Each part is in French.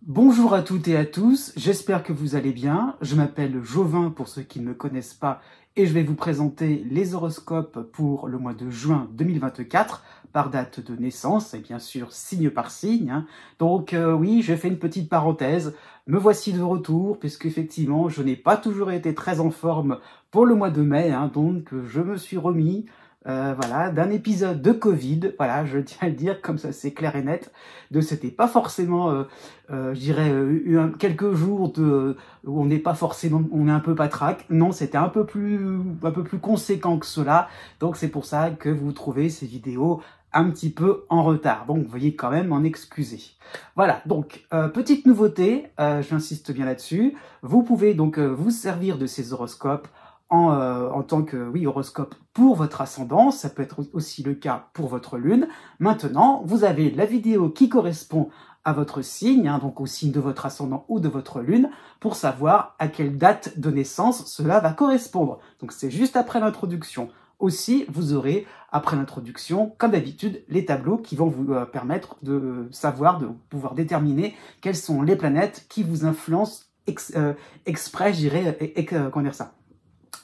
Bonjour à toutes et à tous, j'espère que vous allez bien. Je m'appelle Jovin pour ceux qui ne me connaissent pas et je vais vous présenter les horoscopes pour le mois de juin 2024 par date de naissance et bien sûr signe par signe. Donc oui, je fais une petite parenthèse. Me voici de retour puisque effectivement je n'ai pas toujours été très en forme pour le mois de mai, donc je me suis remis voilà, d'un épisode de Covid, voilà, je tiens à le dire, comme ça c'est clair et net, de c'était pas forcément, je dirais, quelques jours où on n'est pas forcément, on est un peu patraque, non, c'était un peu plus conséquent que cela, donc c'est pour ça que vous trouvez ces vidéos un petit peu en retard, donc veuillez quand même m'en excuser. Voilà, donc petite nouveauté, j'insiste bien là-dessus, vous pouvez donc vous servir de ces horoscopes en tant que horoscope pour votre ascendant, ça peut être aussi le cas pour votre lune. Maintenant, vous avez la vidéo qui correspond à votre signe, donc au signe de votre ascendant ou de votre lune, pour savoir à quelle date de naissance cela va correspondre. Donc c'est juste après l'introduction. Aussi, vous aurez, après l'introduction, comme d'habitude, les tableaux qui vont vous permettre de savoir, de pouvoir déterminer quelles sont les planètes qui vous influencent exprès, je dirais, comment dire ça,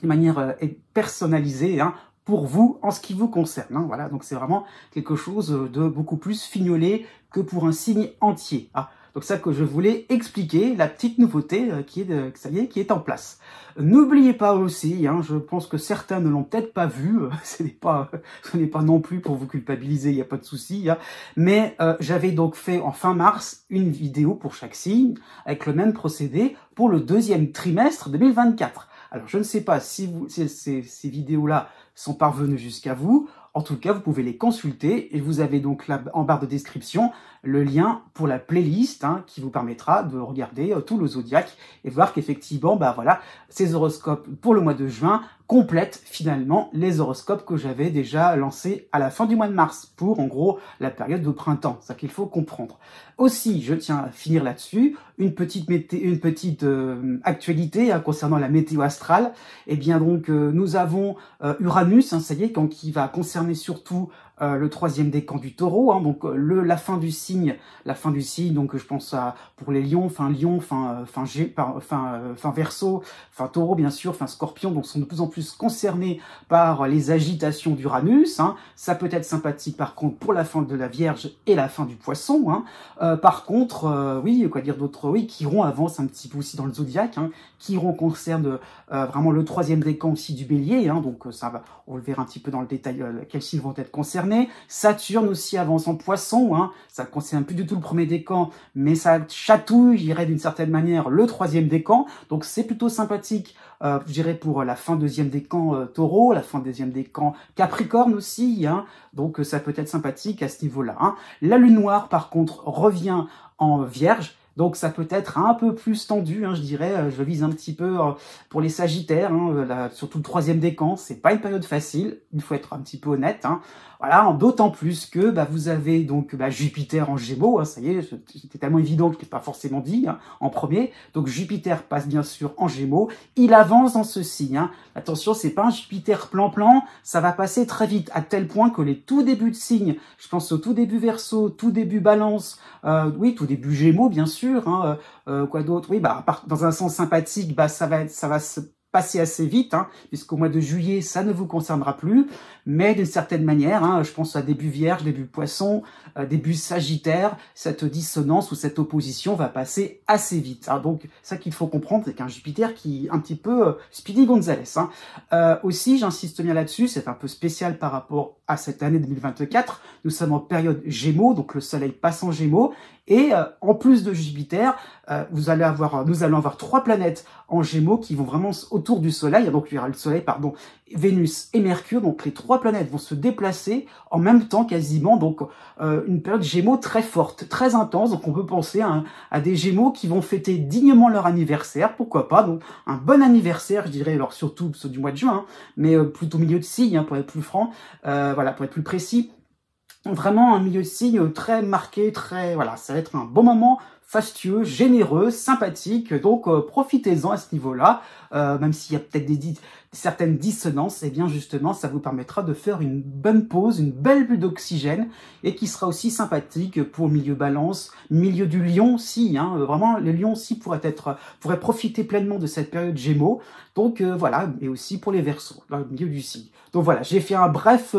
de manière personnalisée pour vous en ce qui vous concerne. Voilà, donc c'est vraiment quelque chose de beaucoup plus fignolé que pour un signe entier. Donc ça que je voulais expliquer, la petite nouveauté qui est en place. N'oubliez pas aussi, je pense que certains ne l'ont peut-être pas vu, ce n'est pas non plus pour vous culpabiliser, il n'y a pas de souci, mais j'avais donc fait en fin mars une vidéo pour chaque signe, avec le même procédé pour le deuxième trimestre 2024. Alors, je ne sais pas si ces vidéos-là sont parvenues jusqu'à vous. En tout cas, vous pouvez les consulter et vous avez donc là, en barre de description, le lien pour la playlist qui vous permettra de regarder tout le zodiaque et voir qu'effectivement, voilà, ces horoscopes pour le mois de juin complètent finalement les horoscopes que j'avais déjà lancés à la fin du mois de mars pour, en gros, la période de printemps. C'est ça qu'il faut comprendre. Aussi, je tiens à finir là-dessus, une petite actualité concernant la météo astrale. Eh bien donc, nous avons Uranus, ça y est, qui va concerner surtout le troisième décan du Taureau, donc la fin du signe, donc je pense à pour les lions, fin Verseau, fin Taureau bien sûr, fin Scorpion, donc sont de plus en plus concernés par les agitations d'Uranus. Ça peut être sympathique par contre pour la fin de la Vierge et la fin du Poisson. Par contre, quoi dire d'autre, Chiron avance un petit peu aussi dans le zodiaque. Chiron concerne vraiment le troisième décan aussi du Bélier, donc ça va, on le verra un petit peu dans le détail quels signes vont être concernés. Saturne aussi avance en Poisson, ça ne concerne plus du tout le premier décan, mais ça chatouille, je dirais d'une certaine manière, le troisième décan, donc c'est plutôt sympathique, je dirais pour la fin deuxième décan Taureau, la fin deuxième décan Capricorne aussi, donc ça peut être sympathique à ce niveau-là. La lune noire, par contre, revient en Vierge, donc ça peut être un peu plus tendu, je dirais, je vise un petit peu pour les Sagittaires, surtout le troisième décan, c'est pas une période facile, il faut être un petit peu honnête. Voilà, d'autant plus que vous avez donc Jupiter en Gémeaux, ça y est, c'était tellement évident que je ne l'ai pas forcément dit en premier. Donc Jupiter passe bien sûr en Gémeaux, il avance dans ce signe. Attention, c'est pas un Jupiter plan-plan, ça va passer très vite, à tel point que les tout débuts de signes, je pense au tout début Verseau, tout début Balance, tout début Gémeaux bien sûr, quoi d'autre, dans un sens sympathique, ça va se passer assez vite, puisqu'au mois de juillet, ça ne vous concernera plus, mais d'une certaine manière, je pense à début Vierge, début Poisson, début Sagittaire, cette dissonance ou cette opposition va passer assez vite. Donc, ça qu'il faut comprendre, c'est qu'un Jupiter qui est un petit peu Speedy Gonzales. Aussi, j'insiste bien là-dessus, c'est un peu spécial par rapport à cette année 2024, nous sommes en période Gémeaux, donc le Soleil passe en Gémeaux, et en plus de Jupiter, nous allons avoir 3 planètes en Gémeaux qui vont vraiment autour du Soleil. Donc il y aura le Soleil, Vénus et Mercure. Donc les 3 planètes vont se déplacer en même temps quasiment. Donc une période Gémeaux très forte, très intense. Donc on peut penser à des Gémeaux qui vont fêter dignement leur anniversaire. Pourquoi pas? Donc un bon anniversaire, je dirais, alors surtout ceux du mois de juin, mais plutôt milieu de signe pour être plus franc, pour être plus précis. Vraiment un milieu de signe très marqué, ça va être un bon moment fastueux, généreux, sympathique. Donc profitez-en à ce niveau-là, même s'il y a peut-être certaines dissonances, et bien justement ça vous permettra de faire une bonne pause, une belle bulle d'oxygène, et qui sera aussi sympathique pour le milieu balance, milieu du lion aussi, hein, vraiment le lion aussi pourrait profiter pleinement de cette période Gémeaux. Donc voilà, et aussi pour les Verseaux, dans le milieu du signe. Donc voilà, j'ai fait un bref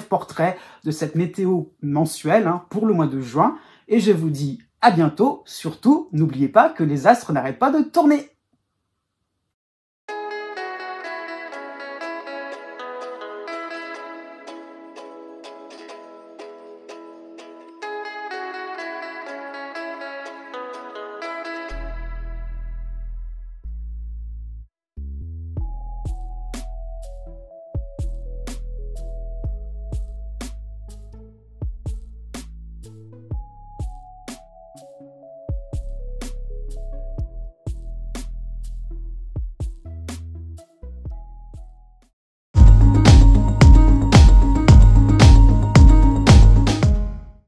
portrait de cette météo mensuelle, hein, pour le mois de juin, et je vous dis à bientôt. Surtout, n'oubliez pas que les astres n'arrêtent pas de tourner.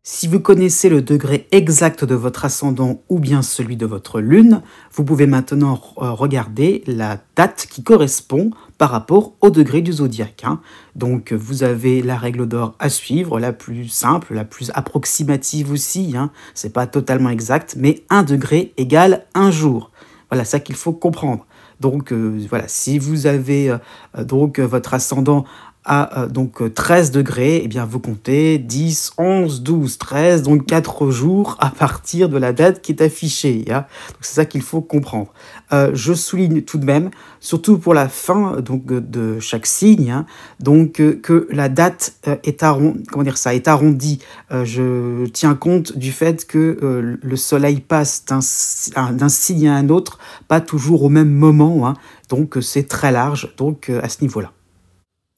Si vous connaissez le degré exact de votre ascendant ou bien celui de votre lune, vous pouvez maintenant regarder la date qui correspond par rapport au degré du zodiaque. Donc vous avez la règle d'or à suivre, la plus simple, la plus approximative aussi. C'est pas totalement exact, mais 1 degré égale 1 jour. Voilà, ça qu'il faut comprendre. Donc voilà, si vous avez votre ascendant à 13 degrés, eh bien vous comptez 10, 11, 12, 13, donc 4 jours à partir de la date qui est affichée. Donc c'est ça qu'il faut comprendre. Je souligne tout de même, surtout pour la fin de chaque signe, que la date est arrondie. Je tiens compte du fait que le soleil passe d'un signe à un autre, pas toujours au même moment, donc c'est très large à ce niveau-là.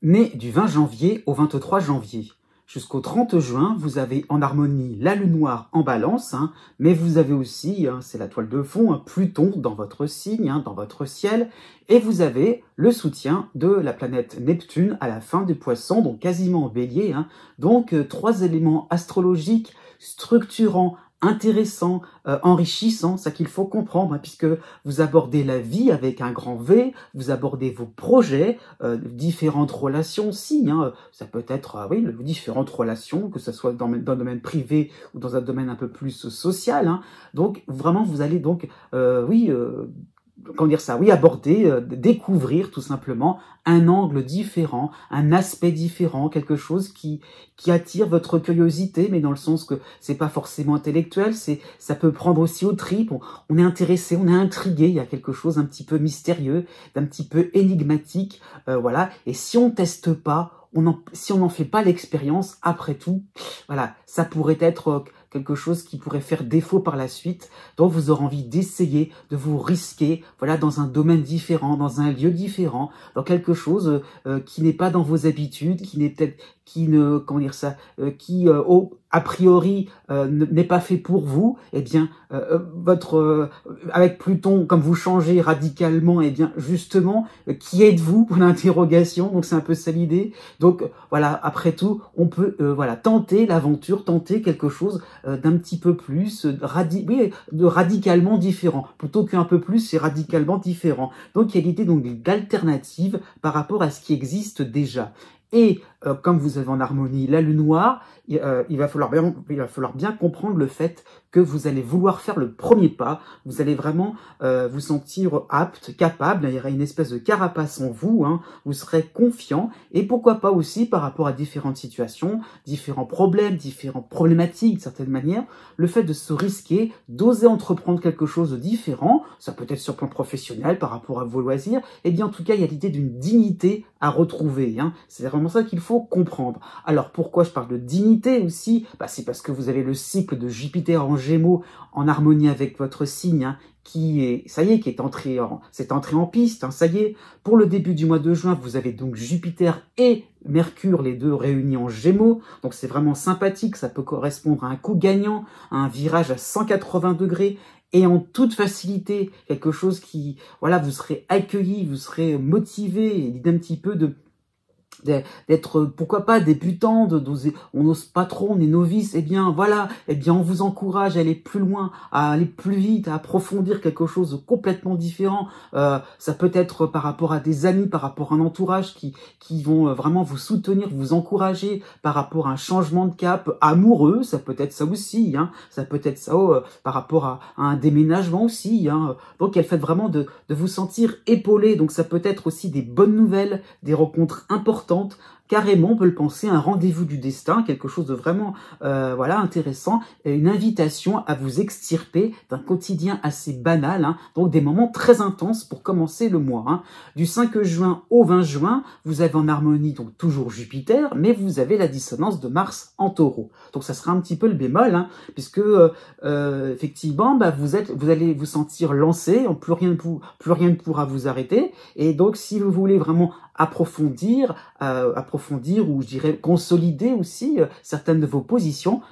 Né du 20 janvier au 23 janvier. Jusqu'au 30 juin, vous avez en harmonie la lune noire en balance, mais vous avez aussi, c'est la toile de fond, Pluton dans votre signe, dans votre ciel, et vous avez le soutien de la planète Neptune à la fin du poisson, donc quasiment en bélier. Donc 3 éléments astrologiques structurants, intéressant, enrichissant, ça qu'il faut comprendre, puisque vous abordez la vie avec un grand V, vous abordez vos projets, différentes relations aussi, ça peut être, différentes relations, que ce soit dans le domaine privé ou dans un domaine un peu plus social, donc vraiment vous allez aborder, découvrir tout simplement un angle différent, un aspect différent, quelque chose qui attire votre curiosité, mais dans le sens que c'est pas forcément intellectuel, ça peut prendre aussi aux tripes, on est intéressé, on est intrigué, il y a quelque chose un petit peu mystérieux, d'un petit peu énigmatique, voilà, et si on teste pas, si on n'en fait pas l'expérience, après tout, voilà, ça pourrait être quelque chose qui pourrait faire défaut par la suite. Donc vous aurez envie d'essayer, de vous risquer, voilà, dans un domaine différent, dans un lieu différent, dans quelque chose qui n'est pas dans vos habitudes, a priori n'est pas fait pour vous. Eh bien, avec Pluton, comme vous changez radicalement, eh bien justement, qui êtes-vous pour l'interrogation? Donc c'est un peu ça l'idée. Donc voilà, après tout, on peut tenter l'aventure, tenter quelque chose d'un petit peu plus radicalement différent. Plutôt qu'un peu plus, c'est radicalement différent. Donc il y a l'idée d'alternative par rapport à ce qui existe déjà. Et comme vous avez en harmonie la lune noire, il va falloir bien comprendre le fait que vous allez vouloir faire le premier pas, vous allez vraiment vous sentir apte, capable, il y aura une espèce de carapace en vous, vous serez confiant, et pourquoi pas aussi par rapport à différentes situations, différents problèmes, différentes problématiques, de certaine manière, le fait de se risquer, d'oser entreprendre quelque chose de différent, ça peut être sur le plan professionnel, par rapport à vos loisirs, et bien en tout cas il y a l'idée d'une dignité à retrouver, c'est vraiment ça qu'il faut comprendre. Alors pourquoi je parle de dignité aussi? C'est parce que vous avez le cycle de Jupiter en Gémeaux en harmonie avec votre signe, qui est entré en piste, ça y est. Pour le début du mois de juin, vous avez donc Jupiter et Mercure, les deux réunis en Gémeaux, donc c'est vraiment sympathique, ça peut correspondre à un coup gagnant, à un virage à 180 degrés, et en toute facilité, quelque chose qui, vous serez accueilli, vous serez motivé, l'idée un petit peu d'être, pourquoi pas, débutant, on n'ose pas trop, on est novice, eh bien voilà, eh bien on vous encourage à aller plus loin, à aller plus vite, à approfondir quelque chose de complètement différent. Ça peut être par rapport à des amis, par rapport à un entourage qui vont vraiment vous soutenir, vous encourager par rapport à un changement de cap amoureux, ça peut être ça aussi, hein, ça peut être ça par rapport à un déménagement aussi, hein. Donc elle fait vraiment de vous sentir épaulé, donc ça peut être aussi des bonnes nouvelles, des rencontres importantes. Carrément, on peut le penser, un rendez-vous du destin, quelque chose de vraiment voilà, intéressant, et une invitation à vous extirper d'un quotidien assez banal, hein, donc des moments très intenses pour commencer le mois. Hein. Du 5 juin au 20 juin, vous avez en harmonie donc toujours Jupiter, mais vous avez la dissonance de Mars en Taureau. Donc ça sera un petit peu le bémol, hein, puisque effectivement, bah, vous allez vous sentir lancé, plus rien ne pourra vous arrêter, et donc si vous voulez vraiment approfondir ou je dirais consolider aussi certaines de vos positions,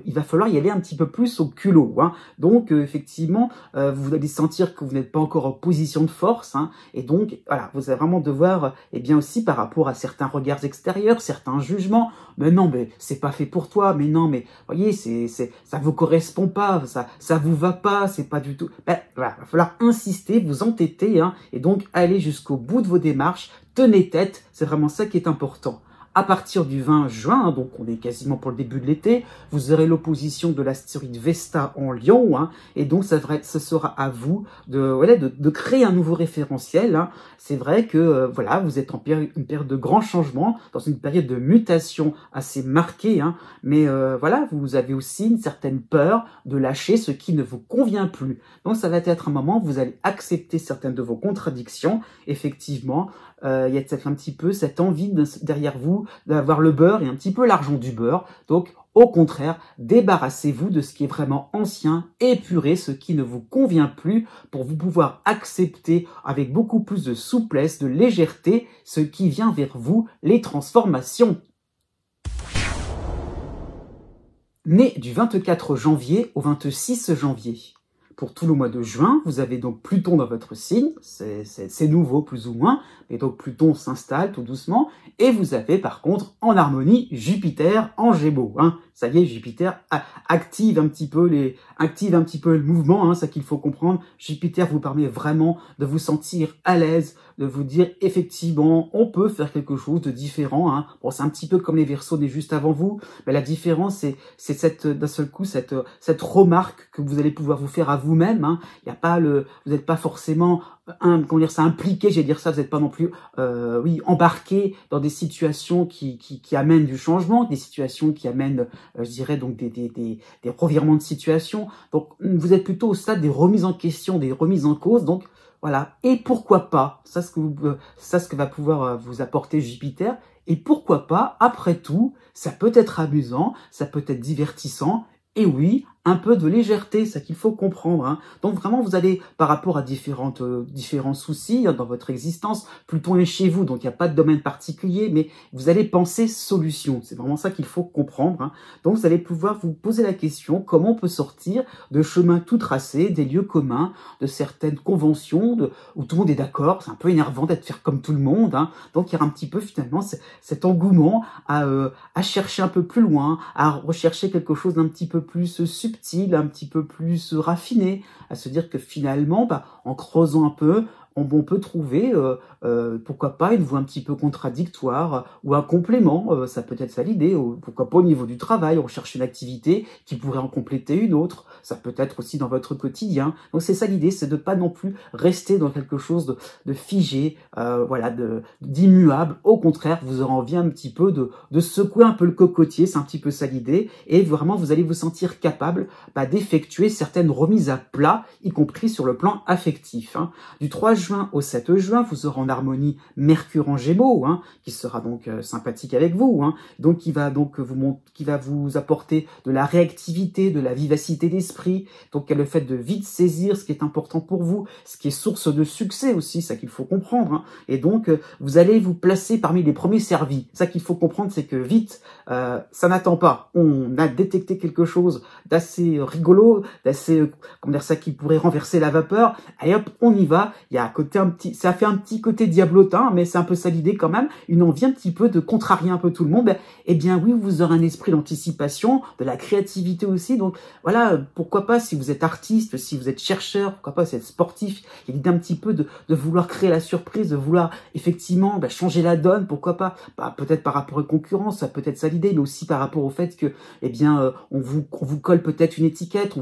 il va falloir y aller un petit peu plus au culot. Hein. Donc effectivement, vous allez sentir que vous n'êtes pas encore en position de force, hein, et donc voilà, vous allez vraiment devoir, et bien aussi par rapport à certains regards extérieurs, certains jugements, mais non, mais c'est pas fait pour toi, mais non, mais voyez, ça vous correspond pas, ça vous va pas, c'est pas du tout. Voilà, il va falloir insister, vous entêter, hein, et donc aller jusqu'au bout de vos démarches. Tenez tête, c'est vraiment ça qui est important. À partir du 20 juin, donc on est quasiment pour le début de l'été, vous aurez l'opposition de l'astéroïde Vesta en Lion, hein, et donc ce sera à vous de créer un nouveau référentiel. Hein. C'est vrai que voilà, vous êtes en une période de grands changements, dans une période de mutation assez marquée, hein, mais voilà, vous avez aussi une certaine peur de lâcher ce qui ne vous convient plus. Donc ça va être un moment où vous allez accepter certaines de vos contradictions, effectivement. Il y a un petit peu cette envie derrière vous d'avoir le beurre et un petit peu l'argent du beurre. Donc, au contraire, débarrassez-vous de ce qui est vraiment ancien, épurez ce qui ne vous convient plus pour vous pouvoir accepter avec beaucoup plus de souplesse, de légèreté, ce qui vient vers vous, les transformations. Né du 24 janvier au 26 janvier. Pour tout le mois de juin, vous avez donc Pluton dans votre signe, c'est nouveau plus ou moins, mais donc Pluton s'installe tout doucement, et vous avez par contre en harmonie Jupiter en Gémeaux. Hein. Ça y est, Jupiter active un petit peu le mouvement, hein, ça qu'il faut comprendre. Jupiter vous permet vraiment de vous sentir à l'aise, de vous dire effectivement, on peut faire quelque chose de différent. Hein. Bon, c'est un petit peu comme les Verseaux nés juste avant vous, mais la différence, c'est d'un seul coup cette remarque que vous allez pouvoir vous faire à vous-même. Hein. Il y a pas vous n'êtes pas forcément impliqué, j'ai dire ça, vous n'êtes pas non plus embarqué dans des situations qui amènent du changement, des situations qui amènent, je dirais donc des revirements de situation. Donc vous êtes plutôt au stade des remises en question, des remises en cause. Donc voilà. Et pourquoi pas, ça ce que va pouvoir vous apporter Jupiter. Et pourquoi pas, après tout, ça peut être amusant, ça peut être divertissant. Et oui, un peu de légèreté, c'est ça qu'il faut comprendre. Hein. Donc vraiment, vous allez, par rapport à différents soucis dans votre existence, Pluton est chez vous, donc il n'y a pas de domaine particulier, mais vous allez penser solution. C'est vraiment ça qu'il faut comprendre. Hein. Donc vous allez pouvoir vous poser la question, comment on peut sortir de chemins tout tracés, des lieux communs, de certaines conventions, où tout le monde est d'accord. C'est un peu énervant d'être faire comme tout le monde. Hein. Donc il y aura un petit peu finalement cet engouement à chercher un peu plus loin, à rechercher quelque chose d'un petit peu plus subtil, un petit peu plus raffiné, à se dire que finalement, en creusant un peu, on peut trouver, pourquoi pas, une voie un petit peu contradictoire ou un complément, ça peut être ça l'idée, pourquoi pas au niveau du travail, on cherche une activité qui pourrait en compléter une autre, ça peut être aussi dans votre quotidien. Donc c'est ça l'idée, c'est de pas non plus rester dans quelque chose de figé, d'immuable. Au contraire, vous aurez envie un petit peu de secouer un peu le cocotier, c'est un petit peu ça l'idée, et vraiment vous allez vous sentir capable d'effectuer certaines remises à plat, y compris sur le plan affectif. Hein. Du 3 juin au 7 juin, vous aurez en harmonie Mercure en Gémeaux, hein, qui sera donc sympathique avec vous, hein, donc qui va vous apporter de la réactivité, de la vivacité d'esprit, donc il y a le fait de vite saisir ce qui est important pour vous, ce qui est source de succès aussi, ça qu'il faut comprendre, hein, et donc vous allez vous placer parmi les premiers servis. Ça qu'il faut comprendre, c'est que vite, ça n'attend pas. On a détecté quelque chose d'assez rigolo, d'assez, comment dire ça, qui pourrait renverser la vapeur, et hop, on y va. Il y a côté ça fait un petit côté diablotin, mais c'est un peu ça l'idée quand même, une envie un petit peu de contrarier un peu tout le monde. Eh bien oui, vous aurez un esprit d'anticipation, de la créativité aussi. Donc voilà, pourquoi pas, si vous êtes artiste, si vous êtes chercheur, pourquoi pas si vous êtes sportif, il y a l'idée un petit peu de vouloir créer la surprise, de vouloir effectivement changer la donne, pourquoi pas, peut-être par rapport aux concurrence, ça peut être ça l'idée, mais aussi par rapport au fait que, eh bien, on vous colle peut-être une étiquette,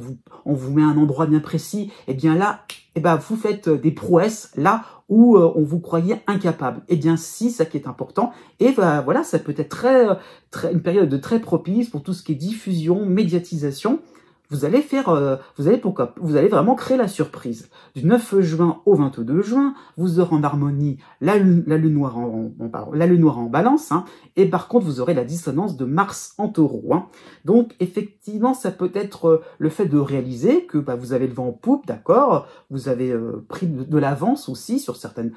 on vous met à un endroit bien précis. Eh bien là, eh ben, vous faites des prouesses là où on vous croyait incapable. Eh bien, si, ça qui est important. Et voilà, ça peut être une période très propice pour tout ce qui est diffusion, médiatisation. Vous allez vraiment créer la surprise. Du 9 juin au 22 juin, vous aurez en harmonie la lune noire en balance, hein, et par contre, vous aurez la dissonance de Mars en taureau. Hein. Donc, effectivement, ça peut être le fait de réaliser que vous avez le vent en poupe, d'accord, vous avez pris de l'avance aussi sur certaines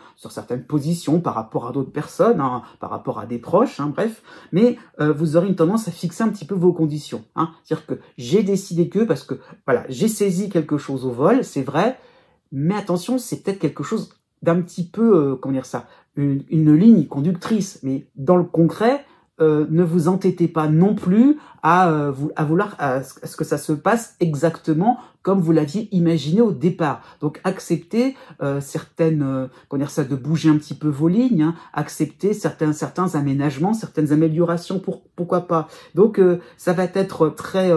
positions par rapport à d'autres personnes, hein, par rapport à des proches, hein, bref, mais vous aurez une tendance à fixer un petit peu vos conditions. Hein. C'est-à-dire que j'ai décidé que, parce que voilà, j'ai saisi quelque chose au vol, c'est vrai, mais attention, c'est peut-être quelque chose d'un petit peu, comment dire ça, une ligne conductrice, mais dans le concret, ne vous entêtez pas non plus à vouloir à ce que ça se passe exactement comme vous l'aviez imaginé au départ. Donc acceptez comment dire ça, de bouger un petit peu vos lignes, hein, acceptez certains aménagements, certaines améliorations, pourquoi pas. Donc ça va être très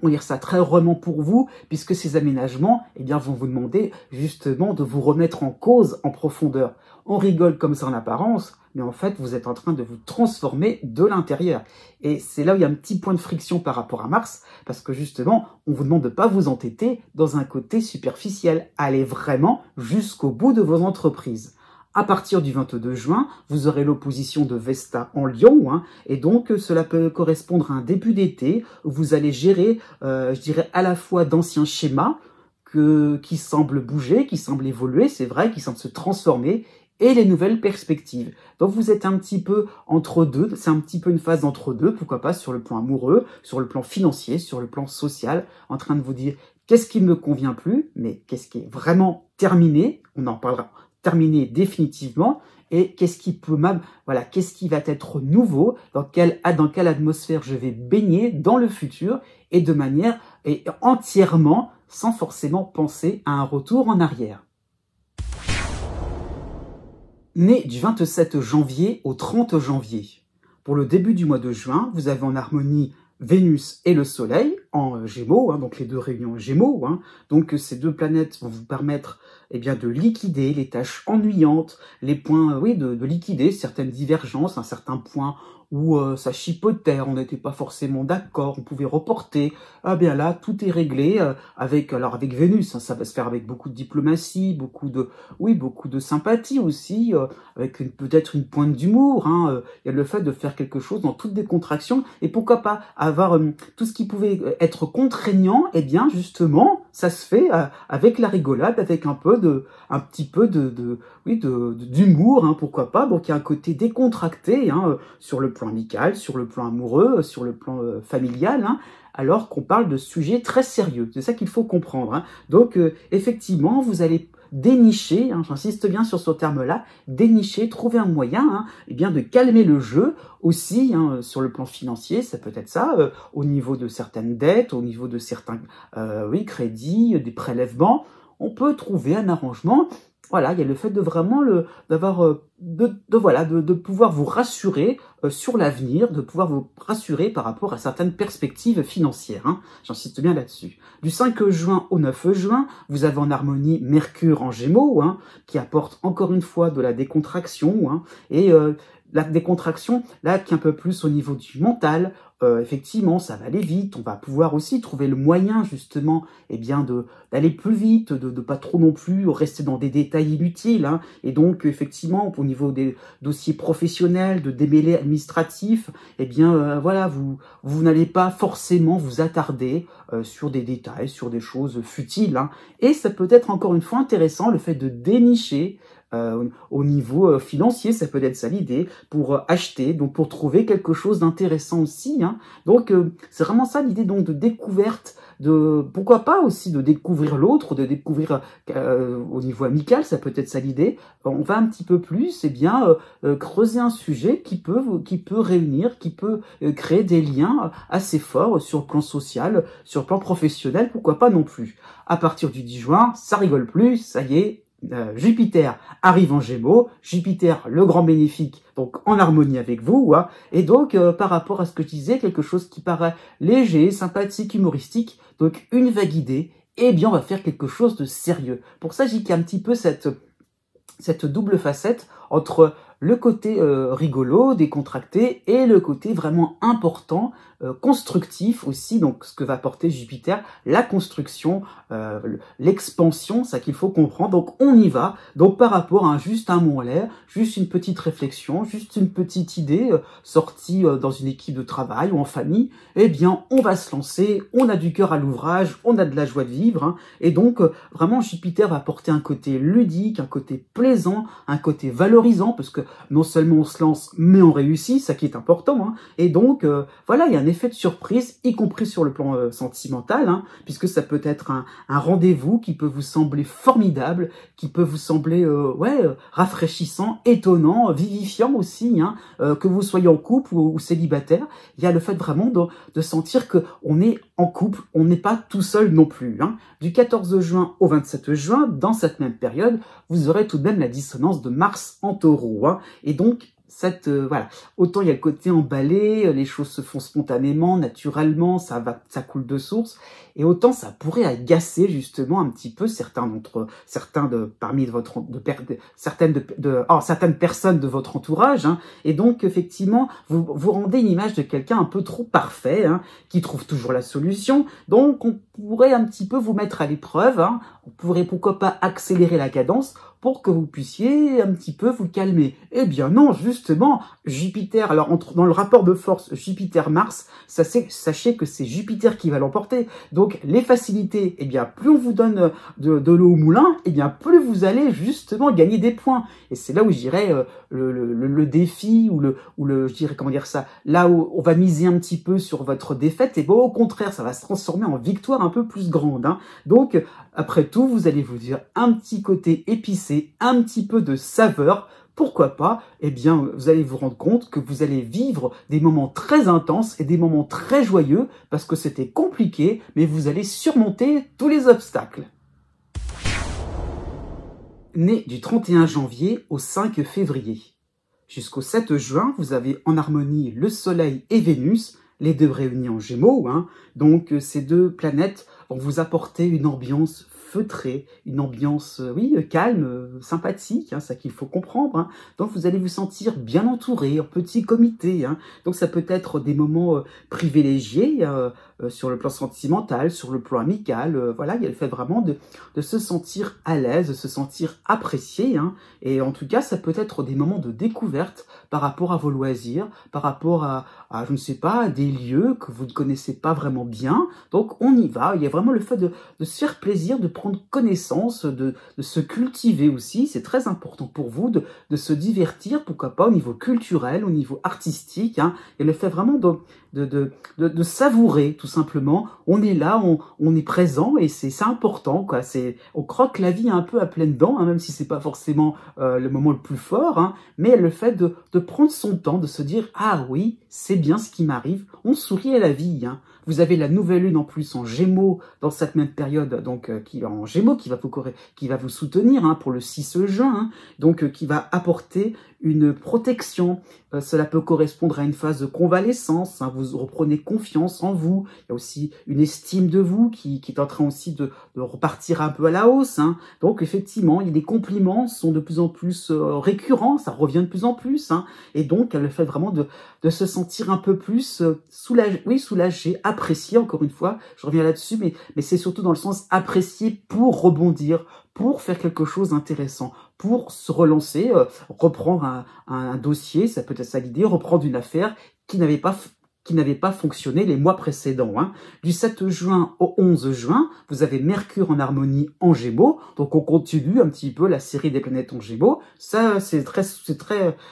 on va dire ça très vraiment pour vous, puisque ces aménagements, eh bien, vont vous demander justement de vous remettre en cause en profondeur. On rigole comme ça en apparence, mais en fait, vous êtes en train de vous transformer de l'intérieur. Et c'est là où il y a un petit point de friction par rapport à Mars, parce que justement, on vous demande de ne pas vous entêter dans un côté superficiel. Allez vraiment jusqu'au bout de vos entreprises. À partir du 22 juin, vous aurez l'opposition de Vesta en Lion, hein, et donc cela peut correspondre à un début d'été où vous allez gérer, je dirais, à la fois d'anciens schémas qui semblent bouger, qui semblent évoluer, c'est vrai, qui semblent se transformer, et les nouvelles perspectives. Donc vous êtes un petit peu entre deux, c'est un petit peu une phase entre deux, pourquoi pas sur le plan amoureux, sur le plan financier, sur le plan social, en train de vous dire qu'est-ce qui ne me convient plus, mais qu'est-ce qui est vraiment terminé, on en parlera, terminé définitivement, et qu'est-ce qui peut même, voilà, qu'est-ce qui va être nouveau, dans quelle atmosphère je vais baigner dans le futur, et de manière, et entièrement, sans forcément penser à un retour en arrière. Né du 27 janvier au 30 janvier. Pour le début du mois de juin, vous avez en harmonie Vénus et le Soleil en Gémeaux, hein, donc les deux réunions en Gémeaux. Hein. Donc ces deux planètes vont vous permettre bien, de liquider les tâches ennuyantes, les points, de liquider certaines divergences, un certain point où ça chipotait, on n'était pas forcément d'accord, on pouvait reporter. Ah bien là, tout est réglé avec Vénus, hein, ça va se faire avec beaucoup de diplomatie, beaucoup de sympathie aussi, avec peut-être une pointe d'humour. Hein, il y a le fait de faire quelque chose dans toute décontraction, et pourquoi pas avoir tout ce qui pouvait être contraignant, eh bien justement, ça se fait avec la rigolade, avec un petit peu d'humour, hein, pourquoi pas. Donc il y a un côté décontracté, hein, sur le plan amical, sur le plan amoureux, sur le plan familial, hein, alors qu'on parle de sujets très sérieux. C'est ça qu'il faut comprendre. Hein. Donc effectivement, vous allez dénicher, hein, j'insiste bien sur ce terme-là, dénicher, trouver un moyen, hein, bien de calmer le jeu aussi, hein, sur le plan financier, ça peut être ça, au niveau de certaines dettes, au niveau de certains crédits, des prélèvements, on peut trouver un arrangement. Voilà, il y a le fait de vraiment de pouvoir vous rassurer sur l'avenir, de pouvoir vous rassurer par rapport à certaines perspectives financières. Hein. J'insiste bien là-dessus. Du 5 juin au 9 juin, vous avez en harmonie Mercure en Gémeaux, hein, qui apporte encore une fois de la décontraction, hein, et la décontraction, là, qui est un peu plus au niveau du mental. Effectivement, ça va aller vite. On va pouvoir aussi trouver le moyen, justement, d'aller plus vite, de pas trop non plus rester dans des détails inutiles. Hein. Et donc, effectivement, au niveau des dossiers professionnels, de démêlés administratifs, vous n'allez pas forcément vous attarder sur des détails, sur des choses futiles. Hein. Et ça peut être encore une fois intéressant, le fait de dénicher au niveau financier, ça peut être ça l'idée, pour acheter, donc pour trouver quelque chose d'intéressant aussi, hein. Donc c'est vraiment ça l'idée donc de découverte, de pourquoi pas aussi de découvrir l'autre, de découvrir au niveau amical, ça peut être ça l'idée. On va un petit peu plus, eh bien creuser un sujet qui peut réunir, qui peut créer des liens assez forts sur le plan social, sur le plan professionnel, pourquoi pas non plus. À partir du 10 juin, ça rigole plus, ça y est, Jupiter arrive en Gémeaux, Jupiter le grand bénéfique, donc en harmonie avec vous, hein, et donc par rapport à ce que je disais, quelque chose qui paraît léger, sympathique, humoristique, donc une vague idée, eh bien on va faire quelque chose de sérieux. Pour ça, j'ai qu'il y a un petit peu cette double facette entre le côté rigolo, décontracté, et le côté vraiment important, constructif aussi, donc ce que va apporter Jupiter, la construction, l'expansion, ça qu'il faut comprendre, donc on y va, donc par rapport à juste un mot en l'air, juste une petite réflexion, juste une petite idée sortie dans une équipe de travail ou en famille, eh bien on va se lancer, on a du cœur à l'ouvrage, on a de la joie de vivre, hein, et donc vraiment Jupiter va apporter un côté ludique, un côté plaisant, un côté valorisant, parce que non seulement on se lance, mais on réussit, ça qui est important, hein. Et donc voilà, il y a un effet de surprise, y compris sur le plan sentimental, hein, puisque ça peut être un rendez-vous qui peut vous sembler formidable, qui peut vous sembler rafraîchissant, étonnant, vivifiant aussi, hein, que vous soyez en couple ou célibataire. Il y a le fait vraiment de sentir que on est en couple, on n'est pas tout seul non plus, hein. Du 14 juin au 27 juin, dans cette même période, vous aurez tout de même la dissonance de Mars en Taureau, hein. Et donc, voilà, autant il y a le côté emballé, les choses se font spontanément, naturellement, ça coule de source, et autant ça pourrait agacer justement un petit peu certaines personnes de votre entourage, hein. Et donc effectivement vous rendez une image de quelqu'un un peu trop parfait, hein, qui trouve toujours la solution. Donc on pourrait un petit peu vous mettre à l'épreuve, hein. On pourrait pourquoi pas accélérer la cadence pour que vous puissiez un petit peu vous calmer. Eh bien non, justement, Jupiter, alors dans le rapport de force Jupiter-Mars, sachez que c'est Jupiter qui va l'emporter. Donc les facilités, eh bien plus on vous donne de l'eau au moulin, eh bien plus vous allez justement gagner des points. Et c'est là où je dirais le défi, je dirais, comment dire ça, là où on va miser un petit peu sur votre défaite, et bon, au contraire, ça va se transformer en victoire un peu plus grande, hein. Donc, après tout, vous allez vous dire un petit côté épicé, un petit peu de saveur. Pourquoi pas? Eh bien, vous allez vous rendre compte que vous allez vivre des moments très intenses et des moments très joyeux parce que c'était compliqué, mais vous allez surmonter tous les obstacles. Né du 31 janvier au 5 février. Jusqu'au 7 juin, vous avez en harmonie le Soleil et Vénus, les deux réunis en Gémeaux, hein. Donc ces deux planètes vont vous apporter une ambiance feutrée, une ambiance, calme, sympathique, hein, ça qu'il faut comprendre, hein. Donc vous allez vous sentir bien entouré, en petit comité, hein. Donc ça peut être des moments privilégiés sur le plan sentimental, sur le plan amical, voilà, il y a le fait vraiment de se sentir à l'aise, de se sentir apprécié, hein. Et en tout cas, ça peut être des moments de découverte par rapport à vos loisirs, par rapport à je ne sais pas, à des lieux que vous ne connaissez pas vraiment bien. Donc on y va, il y a vraiment le fait de se faire plaisir, de prendre connaissance, de se cultiver aussi, c'est très important pour vous, de se divertir, pourquoi pas au niveau culturel, au niveau artistique, hein. Et le fait vraiment de savourer tout simplement. On est là, on est présent et c'est important, quoi. On croque la vie un peu à pleines dents, hein, même si c'est pas forcément le moment le plus fort, hein, mais le fait de prendre son temps, de se dire ah oui, c'est bien ce qui m'arrive. On sourit à la vie, hein. Vous avez la nouvelle lune en plus en Gémeaux dans cette même période, donc qui va vous soutenir, hein, pour le 6 juin, hein, donc qui va apporter une protection. Cela peut correspondre à une phase de convalescence, hein, vous reprenez confiance en vous. Il y a aussi une estime de vous qui est en train aussi de repartir un peu à la hausse, hein. Donc effectivement, les compliments sont de plus en plus récurrents, ça revient de plus en plus, hein. Et donc le fait vraiment de se sentir un peu plus soulagé, apprécié, encore une fois, je reviens là-dessus, mais c'est surtout dans le sens apprécié pour rebondir, pour faire quelque chose d'intéressant, pour se relancer, reprendre un dossier, ça peut être ça l'idée, reprendre une affaire qui n'avait pas qui n'avaient pas fonctionné les mois précédents. Hein. Du 7 juin au 11 juin, vous avez Mercure en harmonie en Gémeaux, donc on continue un petit peu la série des planètes en Gémeaux. Ça, c'est